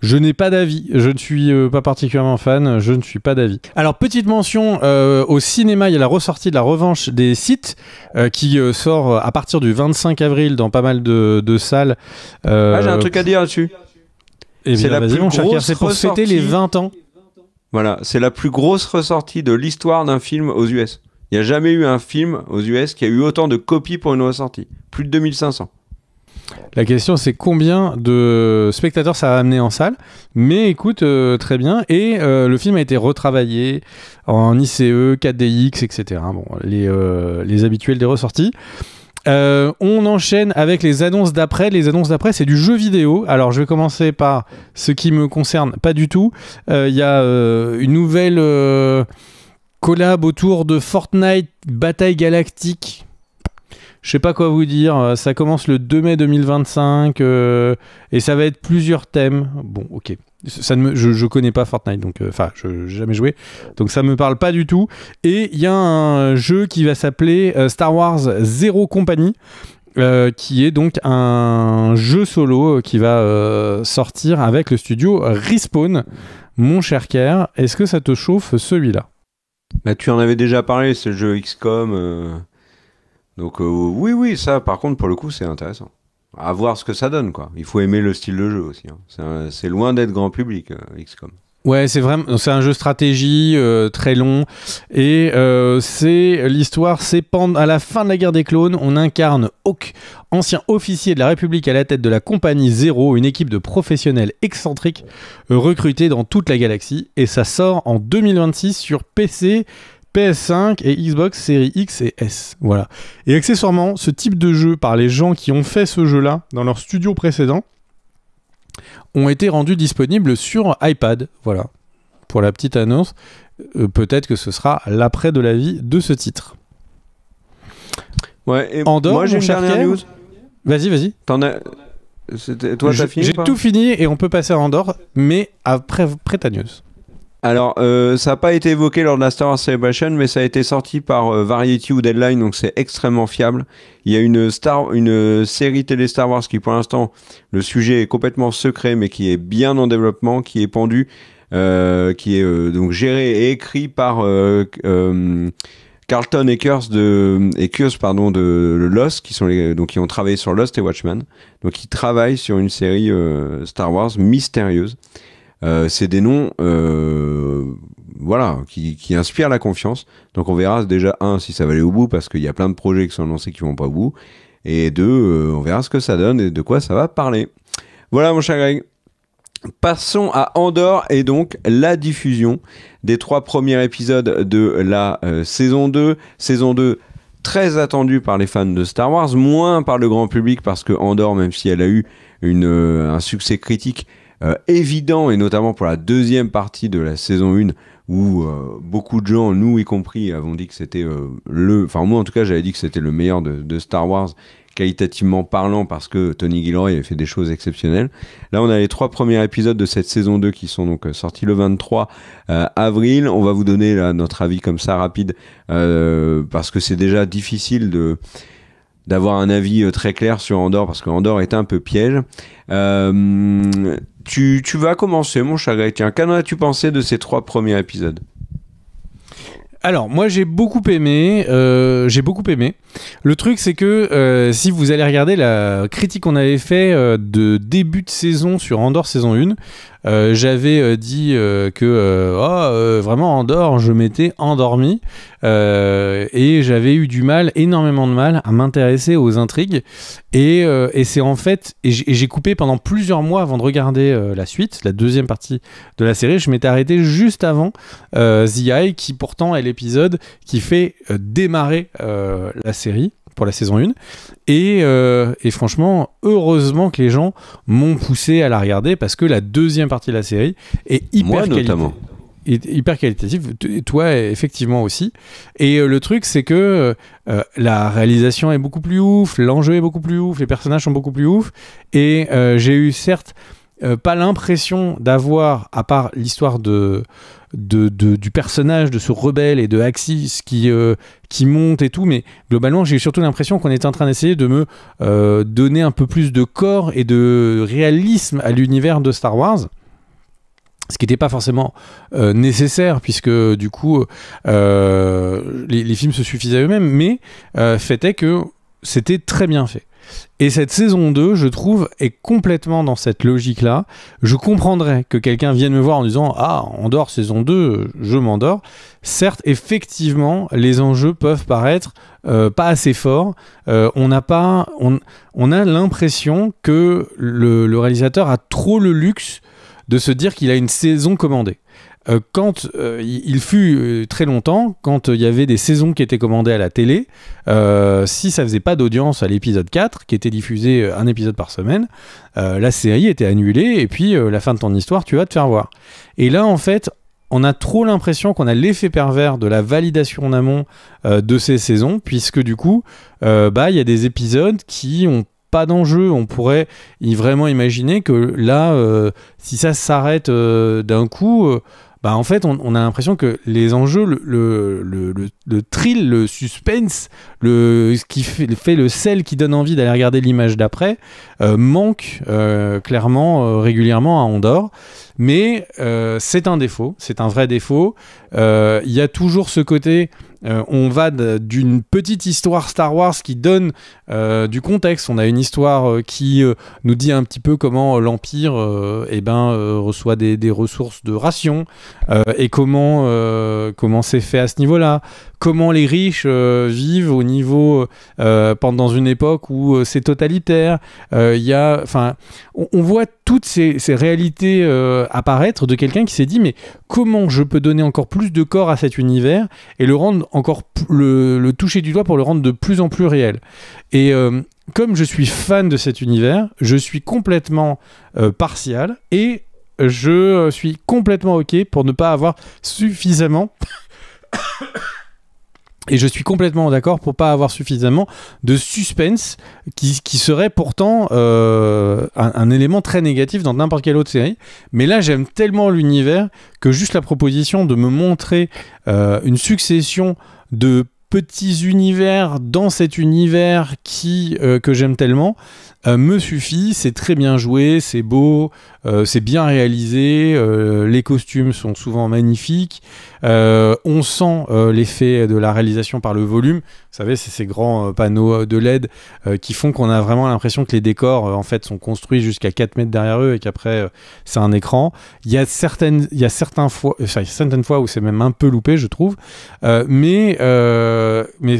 Je n'ai pas d'avis, je ne suis pas particulièrement fan, je ne suis pas d'avis. Alors petite mention, au cinéma il y a la ressortie de La Revanche des Sith qui sort à partir du 25 avril dans pas mal de salles. J'ai un truc à dire là-dessus. C'est la plus grosse c'est pour fêter les 20 ans. Voilà, c'est la plus grosse ressortie de l'histoire d'un film aux US. Il n'y a jamais eu un film aux US qui a eu autant de copies pour une ressortie. Plus de 2500. La question c'est combien de spectateurs ça va amener en salle. Mais écoute, très bien. Et le film a été retravaillé en ICE, 4DX, etc. Bon, les habituels des ressorties. On enchaîne avec les annonces d'après. Les annonces d'après, c'est du jeu vidéo. Alors, je vais commencer par ce qui me concerne pas du tout. Il y a une nouvelle collab autour de Fortnite Bataille Galactique. Je sais pas quoi vous dire. Ça commence le 2 mai 2025 et ça va être plusieurs thèmes. Bon, ok. Je connais pas Fortnite, donc je n'ai jamais joué, donc ça me parle pas du tout. Et il y a un jeu qui va s'appeler Star Wars Zero Company, qui est donc un jeu solo qui va sortir avec le studio Respawn. Mon cher Kerr, est-ce que ça te chauffe celui-là? Bah, tu en avais déjà parlé, c'est le jeu XCOM. Donc oui, ça par contre pour le coup c'est intéressant. À voir ce que ça donne, quoi. Il faut aimer le style de jeu aussi. Hein. C'est loin d'être grand public, XCOM. Ouais, c'est un jeu stratégie très long et c'est l'histoire. C'est à la fin de la guerre des clones, on incarne Hawk, ancien officier de la République à la tête de la compagnie Zero, une équipe de professionnels excentriques recrutés dans toute la galaxie, et ça sort en 2026 sur PC, PS5 et Xbox Series X et S. Voilà. Et accessoirement, ce type de jeu par les gens qui ont fait ce jeu-là dans leur studio précédent ont été rendus disponibles sur iPad. Voilà. Pour la petite annonce, peut-être que ce sera l'après de la vie de ce titre. Ouais, et Andorre, moi j'ai une dernière news. Vas-y. Toi, t'as fini? J'ai tout fini et on peut passer à Andorre, mais après ta news. Alors, ça n'a pas été évoqué lors de la Star Wars Celebration, mais ça a été sorti par Variety ou Deadline, donc c'est extrêmement fiable. Il y a une série télé Star Wars qui, pour l'instant, le sujet est complètement secret, mais qui est bien en développement, qui est pendu, qui est donc géré et écrit par Carlton Akers de Lost, qui ont travaillé sur Lost et Watchmen. Donc, ils travaillent sur une série Star Wars mystérieuse. C'est des noms qui inspirent la confiance. Donc on verra déjà, si ça va aller au bout, parce qu'il y a plein de projets qui sont annoncés qui vont pas au bout, et deux, on verra ce que ça donne et de quoi ça va parler. Voilà mon cher Greg. Passons à Andorre et donc la diffusion des 3 premiers épisodes de la saison 2. Saison 2 très attendue par les fans de Star Wars, moins par le grand public, parce que Andorre, même si elle a eu un succès critique évident, et notamment pour la deuxième partie de la saison 1, où beaucoup de gens, nous y compris, avons dit que c'était moi en tout cas j'avais dit que c'était le meilleur de Star Wars, qualitativement parlant, parce que Tony Gilroy avait fait des choses exceptionnelles. Là on a les 3 premiers épisodes de cette saison 2 qui sont donc sortis le 23 avril. On va vous donner là, notre avis comme ça rapide, parce que c'est déjà difficile d'avoir un avis très clair sur Andorre, parce qu'Andorre est un peu piège. Tu vas commencer, mon cher Greg. Tiens, qu'en as-tu pensé de ces 3 premiers épisodes ? Alors, moi, j'ai beaucoup aimé. Le truc, c'est que si vous allez regarder la critique qu'on avait fait de début de saison sur Andorre saison 1, j'avais dit que vraiment Andorre, je m'étais endormi et j'avais eu énormément de mal à m'intéresser aux intrigues, et c'est en fait, et j'ai coupé pendant plusieurs mois avant de regarder la suite, la deuxième partie de la série. Je m'étais arrêté juste avant The Eye, qui pourtant est l'épisode qui fait démarrer la série pour la saison 1, et franchement, heureusement que les gens m'ont poussé à la regarder, parce que la deuxième partie de la série est hyper qualitative, toi effectivement aussi, et le truc c'est que la réalisation est beaucoup plus ouf, l'enjeu est beaucoup plus ouf, les personnages sont beaucoup plus ouf, et j'ai eu certes pas l'impression d'avoir, à part l'histoire du personnage, de ce rebelle et de Axis qui monte et tout, mais globalement j'ai eu surtout l'impression qu'on était en train d'essayer de me donner un peu plus de corps et de réalisme à l'univers de Star Wars. Ce qui n'était pas forcément nécessaire, puisque du coup, les films se suffisaient eux-mêmes, mais fait est que c'était très bien fait. Et cette saison 2, je trouve, est complètement dans cette logique-là. Je comprendrais que quelqu'un vienne me voir en disant « Ah, Andor saison 2, je m'endors ». Certes, effectivement, les enjeux peuvent paraître pas assez forts. On a l'impression que le réalisateur a trop le luxe de se dire qu'il a une saison commandée. Quand il fut très longtemps, quand il y avait des saisons qui étaient commandées à la télé, si ça faisait pas d'audience à l'épisode 4, qui était diffusé un épisode par semaine, la série était annulée, et puis la fin de ton histoire, tu vas te faire voir. Et là, en fait, on a trop l'impression qu'on a l'effet pervers de la validation en amont de ces saisons, puisque du coup, il y a des épisodes qui ont pas d'enjeu. On pourrait vraiment imaginer que là, si ça s'arrête d'un coup, en fait, on a l'impression que les enjeux, le thrill, le suspense, ce qui fait le sel qui donne envie d'aller regarder l'image d'après, manque clairement régulièrement à Andor. Mais c'est un défaut, c'est un vrai défaut. Il y a toujours ce côté... on va d'une petite histoire Star Wars qui donne du contexte. On a une histoire qui nous dit un petit peu comment l'Empire reçoit des ressources de ration et comment c'est fait à ce niveau-là. Comment les riches vivent au niveau pendant une époque où c'est totalitaire. On voit toutes ces réalités apparaître de quelqu'un qui s'est dit mais comment je peux donner encore plus de corps à cet univers et le rendre encore le toucher du doigt pour le rendre de plus en plus réel. Et comme je suis fan de cet univers, je suis complètement partial et je suis complètement OK pour ne pas avoir suffisamment... Et je suis complètement d'accord pour pas avoir suffisamment de suspense qui serait pourtant un élément très négatif dans n'importe quelle autre série. Mais là, j'aime tellement l'univers que juste la proposition de me montrer une succession de petits univers dans cet univers que j'aime tellement me suffit. C'est très bien joué, c'est beau, c'est bien réalisé, les costumes sont souvent magnifiques, on sent l'effet de la réalisation par le volume. Vous savez, c'est ces grands panneaux de LED qui font qu'on a vraiment l'impression que les décors en fait sont construits jusqu'à 4 mètres derrière eux et qu'après c'est un écran. Il y a certaines fois où c'est même un peu loupé, je trouve, mais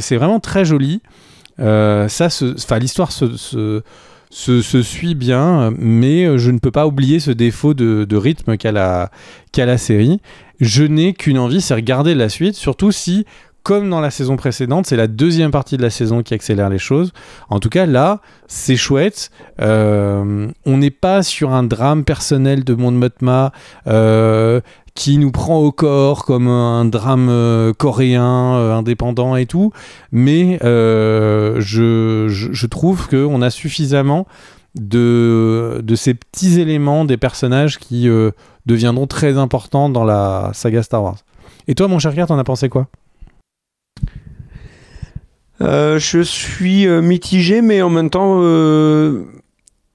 c'est vraiment très joli. L'histoire se suit bien, mais je ne peux pas oublier ce défaut de rythme qu'a la série. Je n'ai qu'une envie, c'est regarder la suite, surtout si, comme dans la saison précédente, c'est la deuxième partie de la saison qui accélère les choses. En tout cas, là, c'est chouette. On n'est pas sur un drame personnel de Mon Mothma qui nous prend au corps comme un drame coréen indépendant et tout, mais je trouve qu'on a suffisamment de ces petits éléments des personnages qui deviendront très importants dans la saga Star Wars. Et toi, mon cher Kurt, t'en as pensé quoi ? Je suis mitigé, mais en même temps,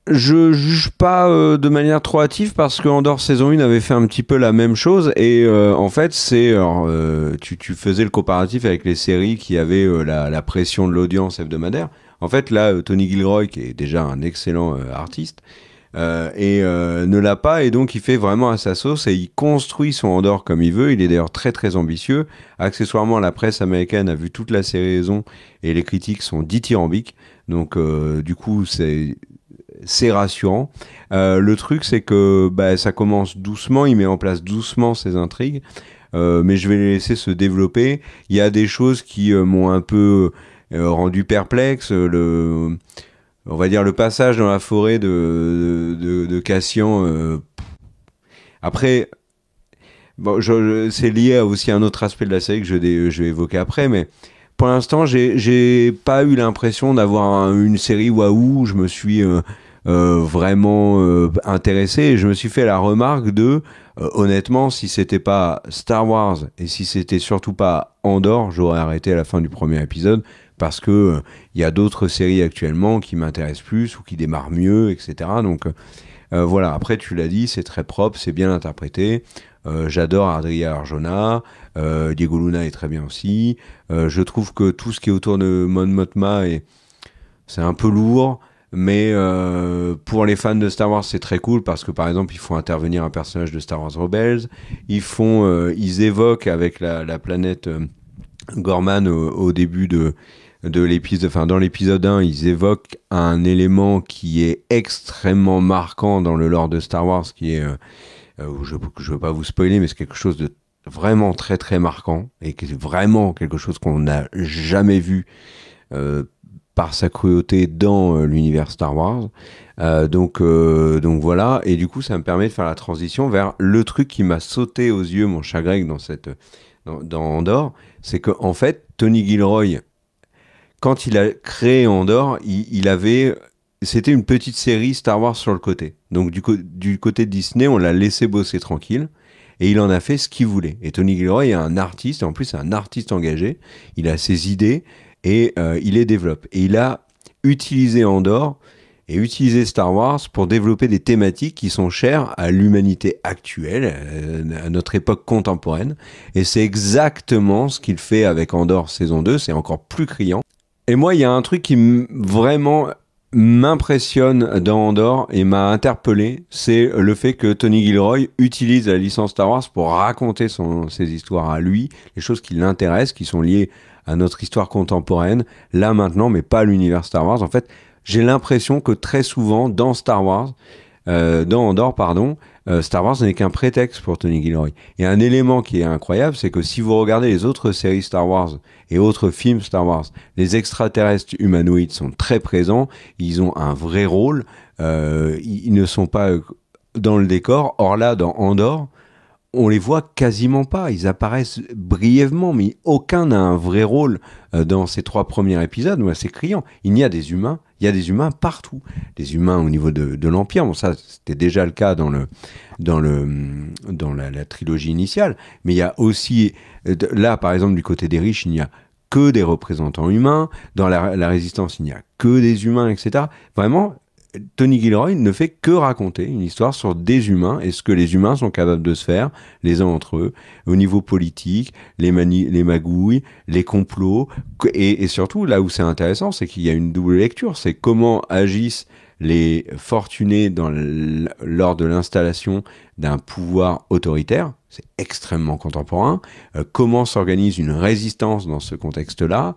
je juge pas de manière trop hâtive parce que Andor saison 1 avait fait un petit peu la même chose et en fait tu faisais le comparatif avec les séries qui avaient la pression de l'audience hebdomadaire. En fait là, Tony Gilroy, qui est déjà un excellent artiste, ne l'a pas, et donc il fait vraiment à sa sauce et il construit son Andor comme il veut. Il est d'ailleurs très très ambitieux. Accessoirement, la presse américaine a vu toute la saison et les critiques sont dithyrambiques, donc du coup c'est rassurant. Le truc, c'est que ça commence doucement, il met en place doucement ses intrigues, mais je vais les laisser se développer. Il y a des choses qui m'ont un peu rendu perplexe. On va dire le passage dans la forêt de Cassian. Après, bon, c'est lié à aussi un autre aspect de la série que je vais évoquer après, mais pour l'instant, j'ai pas eu l'impression d'avoir une série waouh où je me suis vraiment intéressé, et je me suis fait la remarque honnêtement, si c'était pas Star Wars et si c'était surtout pas Andor, j'aurais arrêté à la fin du premier épisode, parce que y a d'autres séries actuellement qui m'intéressent plus ou qui démarrent mieux, etc. Donc Voilà, après tu l'as dit, c'est très propre, c'est bien interprété. J'adore Adria Arjona, Diego Luna est très bien aussi. Je trouve que tout ce qui est autour de Mon Mothma c'est un peu lourd, mais pour les fans de Star Wars, c'est très cool parce que par exemple, ils font intervenir un personnage de Star Wars Rebels, ils évoquent avec la planète Gorman au début de l'épisode, enfin dans l'épisode 1, ils évoquent un élément qui est extrêmement marquant dans le lore de Star Wars, qui est je veux pas vous spoiler, mais c'est quelque chose de vraiment très très marquant et qui est vraiment quelque chose qu'on n'a jamais vu par sa cruauté dans l'univers Star Wars. Donc voilà, et du coup ça me permet de faire la transition vers le truc qui m'a sauté aux yeux, mon chat grec, dans Andorre, c'est qu'en fait Tony Gilroy, quand il a créé Andorre, c'était une petite série Star Wars sur le côté. Donc du côté de Disney, on l'a laissé bosser tranquille. Et il en a fait ce qu'il voulait. Et Tony Gilroy est un artiste, et en plus c'est un artiste engagé. Il a ses idées et il les développe. Et il a utilisé Andorre et utilisé Star Wars pour développer des thématiques qui sont chères à l'humanité actuelle, à notre époque contemporaine. Et c'est exactement ce qu'il fait avec Andorre saison 2, c'est encore plus criant. Et moi, il y a un truc qui vraiment m'impressionne dans Andorre et m'a interpellé, c'est le fait que Tony Gilroy utilise la licence Star Wars pour raconter ses histoires à lui, les choses qui l'intéressent, qui sont liées à notre histoire contemporaine, là maintenant, mais pas à l'univers Star Wars. En fait, j'ai l'impression que très souvent, dans Andorre, pardon, Star Wars n'est qu'un prétexte pour Tony Gilroy. Et un élément qui est incroyable, c'est que si vous regardez les autres séries Star Wars et autres films Star Wars, les extraterrestres humanoïdes sont très présents, ils ont un vrai rôle, ils ne sont pas dans le décor. Or là, dans Andorre, on les voit quasiment pas, ils apparaissent brièvement, mais aucun n'a un vrai rôle dans ces 3 premiers épisodes. Moi, c'est criant. Il y a des humains partout. Des humains au niveau de l'Empire, bon ça c'était déjà le cas dans la trilogie initiale, mais il y a aussi, là par exemple du côté des riches, il n'y a que des représentants humains, dans la Résistance il n'y a que des humains, etc. Vraiment, Tony Gilroy ne fait que raconter une histoire sur des humains et ce que les humains sont capables de se faire les uns entre eux, au niveau politique, les magouilles, les complots, et surtout là où c'est intéressant, c'est qu'il y a une double lecture, c'est comment agissent les fortunés lors de l'installation d'un pouvoir autoritaire. C'est extrêmement contemporain. Comment s'organise une résistance dans ce contexte-là?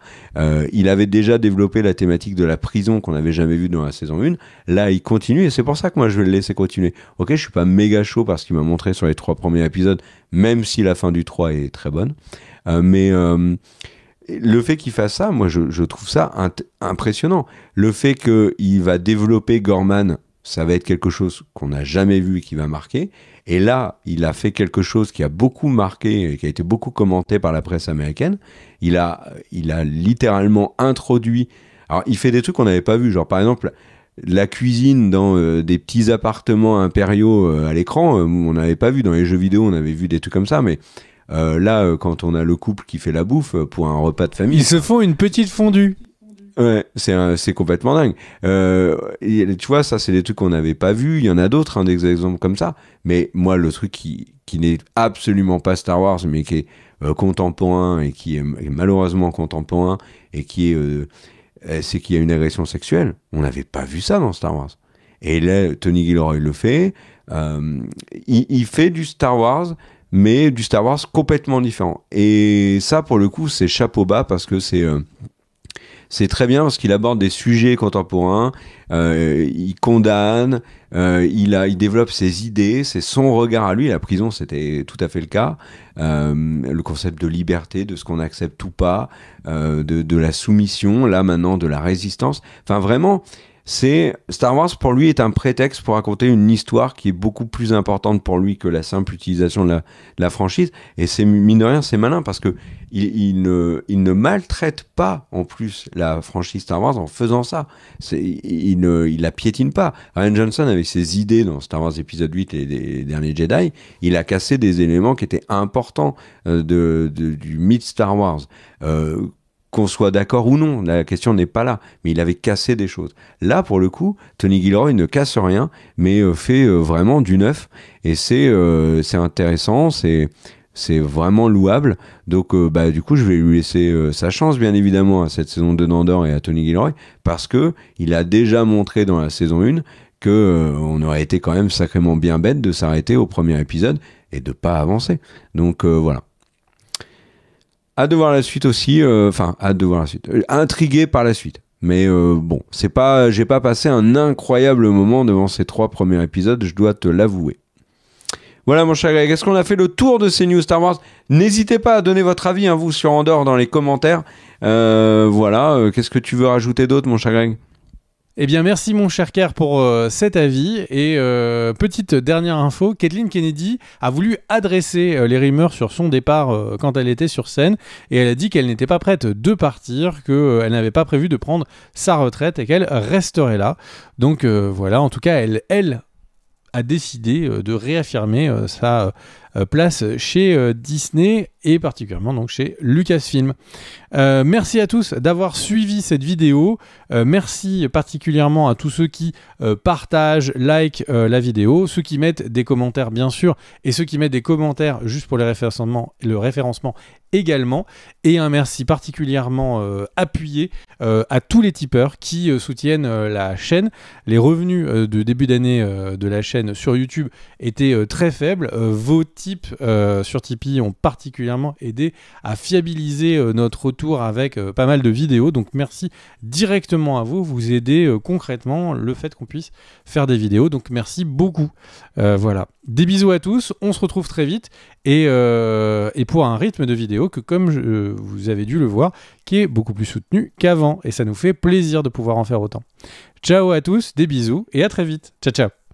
Il avait déjà développé la thématique de la prison qu'on n'avait jamais vue dans la saison 1. Là, il continue et c'est pour ça que moi, je vais le laisser continuer. Ok, je suis pas méga chaud parce qu'il m'a montré sur les 3 premiers épisodes, même si la fin du 3 est très bonne. Mais le fait qu'il fasse ça, moi, je trouve ça impressionnant. Le fait qu'il va développer Gorman, ça va être quelque chose qu'on n'a jamais vu et qui va marquer. Et là, il a fait quelque chose qui a beaucoup marqué et qui a été beaucoup commenté par la presse américaine. Il a littéralement introduit... Alors, il fait des trucs qu'on n'avait pas vus. Genre, par exemple, la cuisine dans des petits appartements impériaux à l'écran, on n'avait pas vu. Dans les jeux vidéo, on avait vu des trucs comme ça, mais... là, quand on a le couple qui fait la bouffe pour un repas de famille... Ils se font une petite fondue. Ouais, c'est complètement dingue. Tu vois, ça, c'est des trucs qu'on n'avait pas vus. Il y en a d'autres, des exemples comme ça. Mais moi, le truc qui n'est absolument pas Star Wars, mais qui est contemporain et qui est malheureusement contemporain et qui c'est qu'il y a une agression sexuelle. On n'avait pas vu ça dans Star Wars. Et là, Tony Gilroy le fait. Il fait du Star Wars, mais du Star Wars complètement différent. Et ça, pour le coup, c'est chapeau bas parce que c'est très bien parce qu'il aborde des sujets contemporains, il condamne, il développe ses idées, c'est son regard à lui. La prison, c'était tout à fait le cas. Le concept de liberté, de ce qu'on accepte ou pas, de la soumission, là maintenant de la résistance. Enfin vraiment, Star Wars pour lui est un prétexte pour raconter une histoire qui est beaucoup plus importante pour lui que la simple utilisation de la franchise. Et c'est mine de rien, c'est malin parce que il ne maltraite pas en plus la franchise Star Wars en faisant ça. Il la piétine pas. Rian Johnson, avec ses idées dans Star Wars épisode 8 et les derniers Jedi, il a cassé des éléments qui étaient importants du mythe Star Wars. qu'on soit d'accord ou non, la question n'est pas là, mais il avait cassé des choses. Là, pour le coup, Tony Gilroy ne casse rien, mais fait vraiment du neuf, et c'est intéressant, c'est vraiment louable. Donc, du coup, je vais lui laisser sa chance, bien évidemment, à cette saison 2 d'Andor et à Tony Gilroy, parce que il a déjà montré dans la saison 1 que on aurait été quand même sacrément bien bête de s'arrêter au premier épisode et de pas avancer. Donc, voilà. Hâte de voir la suite aussi. Hâte de voir la suite. Intrigué par la suite. Mais bon, j'ai pas passé un incroyable moment devant ces 3 premiers épisodes, je dois te l'avouer. Voilà mon cher Greg, est-ce qu'on a fait le tour de ces news Star Wars? N'hésitez pas à donner votre avis, vous, sur Andor dans les commentaires. Qu'est-ce que tu veux rajouter d'autre, mon cher Greg? Eh bien, merci mon cher Kerr pour cet avis. Et petite dernière info, Kathleen Kennedy a voulu adresser les rumeurs sur son départ quand elle était sur scène. Et elle a dit qu'elle n'était pas prête de partir, qu'elle n'avait pas prévu de prendre sa retraite et qu'elle resterait là. Donc voilà, en tout cas, elle a décidé de réaffirmer sa place chez Disney et particulièrement donc chez Lucasfilm. Merci à tous d'avoir suivi cette vidéo. Merci particulièrement à tous ceux qui partagent, like la vidéo, ceux qui mettent des commentaires bien sûr et ceux qui mettent des commentaires juste pour le référencement également. Et un merci particulièrement appuyé à tous les tipeurs qui soutiennent la chaîne. Les revenus de début d'année de la chaîne sur YouTube étaient très faibles. Vos tips sur Tipeee ont particulièrement aidé à fiabiliser notre retour avec pas mal de vidéos. Donc merci directement à vous. Vous aidez concrètement le fait qu'on puisse faire des vidéos. Donc merci beaucoup. Voilà. Des bisous à tous. On se retrouve très vite. Et pour un rythme de vidéo que, comme vous avez dû le voir, qui est beaucoup plus soutenu qu'avant. Et ça nous fait plaisir de pouvoir en faire autant. Ciao à tous, des bisous et à très vite. Ciao, ciao.